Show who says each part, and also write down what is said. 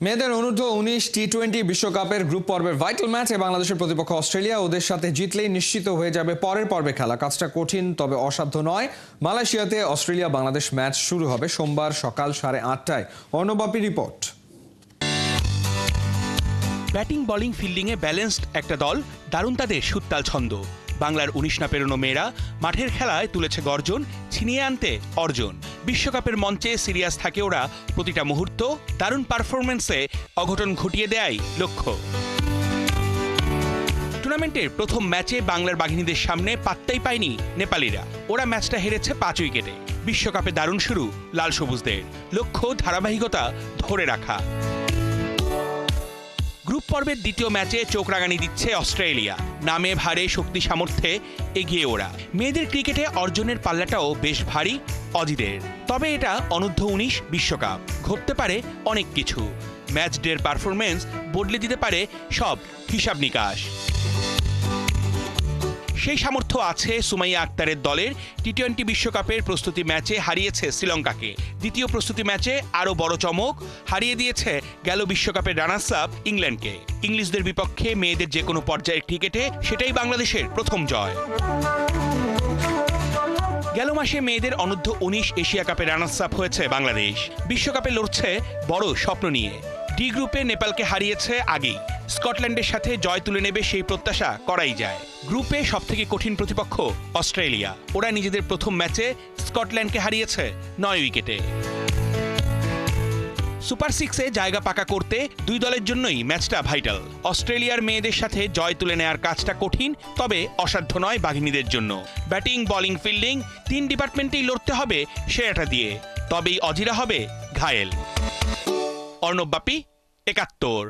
Speaker 1: মেয়েদের অনূর্ধ্ব ১৯ টি-20 বিশ্বকাপের গ্রুপ পর্বের ভাইটাল ম্যাচে বাংলাদেশের প্রতিপক্ষ অস্ট্রেলিয়া। ওদের সাথে জিতলেই নিশ্চিত হয়ে যাবে পরের পর্বে খেলা। কাজটা কঠিন তবে অসাধ্য নয়। মালয়েশিয়াতে অস্ট্রেলিয়া বাংলাদেশ ম্যাচ শুরু হবে সোমবার সকাল 8:30টায়। অর্ণবাপী রিপোর্ট।
Speaker 2: ব্যাটিং বোলিং ফিল্ডিংয়ে ব্যালেন্সড একটা দল, দারুণ তাদের সুত্তাল ছন্দ। বাংলার ১৯ না পেরোনো মেয়েরা মাঠের খেলায় তুলেছে গর্জন, ছিনিয়ে আনতে অর্জন। বিশ্বকাপের মঞ্চে সিরিয়াস থাকে ওরা প্রতিটা মুহূর্ত, দারুণ পারফরমেন্সে অঘটন ঘটিয়ে দেয় লক্ষ্য। টুর্নামেন্টের প্রথম ম্যাচে বাংলার বাঘিনীদের সামনে পাত্তাই পায়নি নেপালিরা। ওরা ম্যাচটা হেরেছে ৫ উইকেটে। বিশ্বকাপে দারুণ শুরু লাল সবুজদের, লক্ষ্য ধারাবাহিকতা ধরে রাখা। গ্রুপ পর্বের দ্বিতীয় ম্যাচে চোখ রাঙানি দিচ্ছে অস্ট্রেলিয়া। নামে ভারে, শক্তি সামর্থ্যে এগিয়ে ওরা। মেয়েদের ক্রিকেটে অর্জনের পাল্লাটাও বেশ ভারী অজিদের। তবে এটা অনূর্ধ্ব ১৯ বিশ্বকাপ, ঘটতে পারে অনেক কিছু। ম্যাচ ডের পারফরমেন্স বদলে দিতে পারে সব হিসাব নিকাশ। সেই সামর্থ্য আছে সুমাইয়া আক্তারের দলের। টি-20 বিশ্বকাপের প্রস্তুতি ম্যাচে হারিয়েছে শ্রীলঙ্কাকে। দ্বিতীয় প্রস্তুতি ম্যাচে আরও বড় চমক, হারিয়ে দিয়েছে গেল বিশ্বকাপের রানার্স আপ ইংল্যান্ডকে। ইংলিশদের বিপক্ষে মেয়েদের যে কোনো পর্যায়ের ক্রিকেটে সেটাই বাংলাদেশের প্রথম জয়। গেল মাসে মেয়েদের অনূর্ধ্ব ১৯ এশিয়া কাপে রানার্স আপ হয়েছে বাংলাদেশ। বিশ্বকাপে লড়ছে বড় স্বপ্ন নিয়ে। ডি গ্রুপে নেপালকে হারিয়েছে আগেই। স্কটল্যান্ডের সাথে জয় তুলে নেবে সেই প্রত্যাশা করাই যায়। গ্রুপে সবথেকে কঠিন প্রতিপক্ষ অস্ট্রেলিয়া। ওরা নিজেদের প্রথম ম্যাচে স্কটল্যান্ডকে হারিয়েছে ৯ উইকেটে। সুপার 6-এ জায়গা পাকা করতে দুই দলের জন্যই ম্যাচটা ভাইটাল। অস্ট্রেলিয়ার মেয়েদের সাথে জয় তুলে নেওয়ার কাজটা কঠিন, তবে অসাধ্য নয় বাঘিনীদের জন্য। ব্যাটিং, বোলিং, ফিল্ডিং ৩ ডিপার্টমেন্টেই লড়তে হবে সেরাটা দিয়ে, তবেই অজিরা হবে ঘায়েল। অর্ণব বাপী, ৭১।